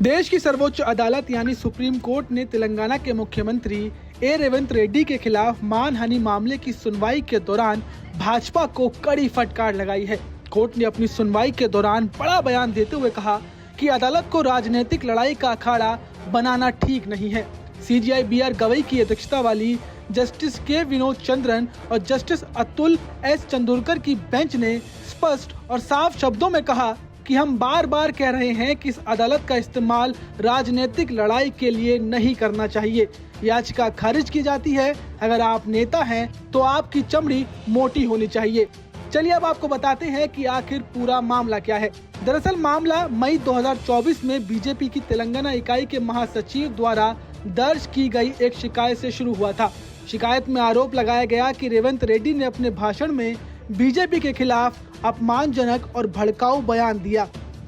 देश की सर्वोच्च अदालत यानी सुप्रीम कोर्ट ने तेलंगाना के मुख्यमंत्री रेवंत रेड्डी के खिलाफ मानहानि मामले की सुनवाई के दौरान भाजपा को कड़ी फटकार लगाई है। कोर्ट ने अपनी सुनवाई के दौरान बड़ा बयान देते हुए कहा कि अदालत को राजनीतिक लड़ाई का अखाड़ा बनाना ठीक नहीं है। सीजीआई BR गवई की अध्यक्षता वाली जस्टिस के विनोद चंद्रन और जस्टिस अतुल S चंदोरकर की बेंच ने स्पष्ट और साफ शब्दों में कहा कि हम बार बार कह रहे हैं कि इस अदालत का इस्तेमाल राजनीतिक लड़ाई के लिए नहीं करना चाहिए। याचिका खारिज की जाती है। अगर आप नेता हैं तो आपकी चमड़ी मोटी होनी चाहिए। चलिए अब आपको बताते हैं कि आखिर पूरा मामला क्या है। दरअसल मामला मई 2024 में बीजेपी की तेलंगाना इकाई के महासचिव द्वारा दर्ज की गई एक शिकायत से शुरू हुआ था। शिकायत में आरोप लगाया गया कि रेवंत रेड्डी ने अपने भाषण में बीजेपी के खिलाफ अपमानजनक और भड़काऊ बयान दिया।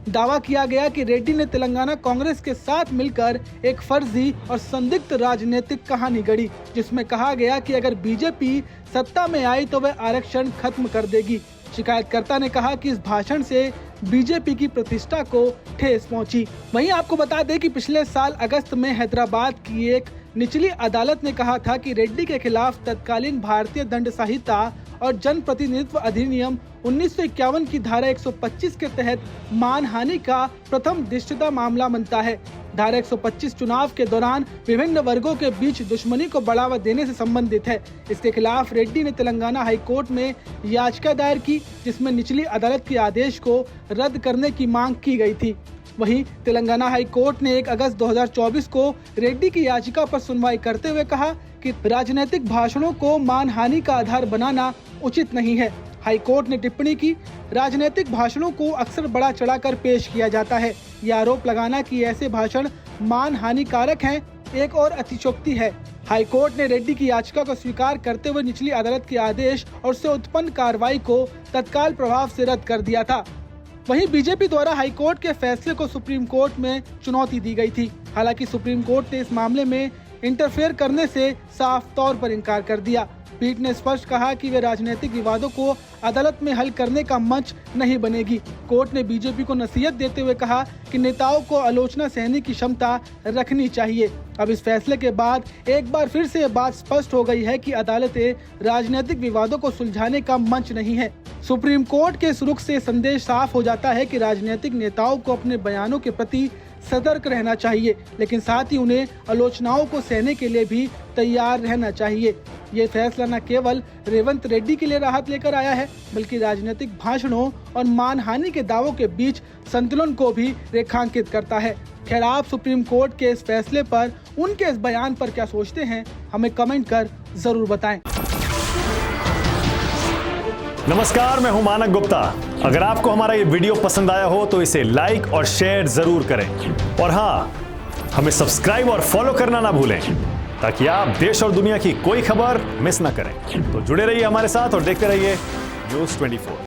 दावा किया गया कि रेड्डी ने तेलंगाना कांग्रेस के साथ मिलकर एक फर्जी और संदिग्ध राजनीतिक कहानी गढ़ी, जिसमें कहा गया कि अगर बीजेपी सत्ता में आई तो वह आरक्षण खत्म कर देगी। शिकायतकर्ता ने कहा कि इस भाषण से बीजेपी की प्रतिष्ठा को ठेस पहुंची। वहीं आपको बता दें कि पिछले साल अगस्त में हैदराबाद की एक निचली अदालत ने कहा था कि रेड्डी के खिलाफ तत्कालीन भारतीय दंड संहिता और जन प्रतिनिधित्व अधिनियम 1951 की धारा 125 के तहत मानहानि का प्रथम दृष्टता मामला बनता है। धारा 125 चुनाव के दौरान विभिन्न वर्गों के बीच दुश्मनी को बढ़ावा देने से संबंधित है। इसके खिलाफ रेड्डी ने तेलंगाना हाई कोर्ट में याचिका दायर की, जिसमें निचली अदालत के आदेश को रद्द करने की मांग की गई थी। वहीं तेलंगाना हाई कोर्ट ने 1 अगस्त 2024 को रेड्डी की याचिका पर सुनवाई करते हुए कहा कि राजनीतिक भाषणों को मानहानि का आधार बनाना उचित नहीं है। हाई कोर्ट ने टिप्पणी की, राजनीतिक भाषणों को अक्सर बढ़ा चढ़ाकर पेश किया जाता है। यह आरोप लगाना कि ऐसे भाषण मानहानिकारक हैं एक और अतिशयोक्ति है। हाई कोर्ट ने रेड्डी की याचिका को स्वीकार करते हुए निचली अदालत के आदेश और उससे उत्पन्न कार्रवाई को तत्काल प्रभाव से रद्द कर दिया था। वहीं बीजेपी द्वारा हाई कोर्ट के फैसले को सुप्रीम कोर्ट में चुनौती दी गई थी। हालांकि सुप्रीम कोर्ट ने इस मामले में इंटरफेयर करने से साफ तौर पर इनकार कर दिया। पीठ ने स्पष्ट कहा कि वे राजनीतिक विवादों को अदालत में हल करने का मंच नहीं बनेगी। कोर्ट ने बीजेपी को नसीहत देते हुए कहा कि नेताओं को आलोचना सहने की क्षमता रखनी चाहिए। अब इस फैसले के बाद एक बार फिर से ये बात स्पष्ट हो गई है कि अदालतें राजनीतिक विवादों को सुलझाने का मंच नहीं है। सुप्रीम कोर्ट के इस रुख से संदेश साफ हो जाता है कि राजनीतिक नेताओं को अपने बयानों के प्रति सतर्क रहना चाहिए, लेकिन साथ ही उन्हें आलोचनाओं को सहने के लिए भी तैयार रहना चाहिए। ये फैसला न केवल रेवंत रेड्डी के लिए राहत लेकर आया है, बल्कि राजनीतिक भाषणों और मानहानि के दावों के बीच संतुलन को भी रेखांकित करता है। खैर, आप सुप्रीम कोर्ट के इस फैसले पर, उनके इस बयान पर क्या सोचते हैं, हमें कमेंट कर जरूर बताएं। नमस्कार, मैं हूं मानक गुप्ता। अगर आपको हमारा ये वीडियो पसंद आया हो तो इसे लाइक और शेयर जरूर करें, और हाँ, हमें सब्सक्राइब और फॉलो करना ना भूलें ताकि आप देश और दुनिया की कोई खबर मिस ना करें। तो जुड़े रहिए हमारे साथ और देखते रहिए न्यूज़ 24।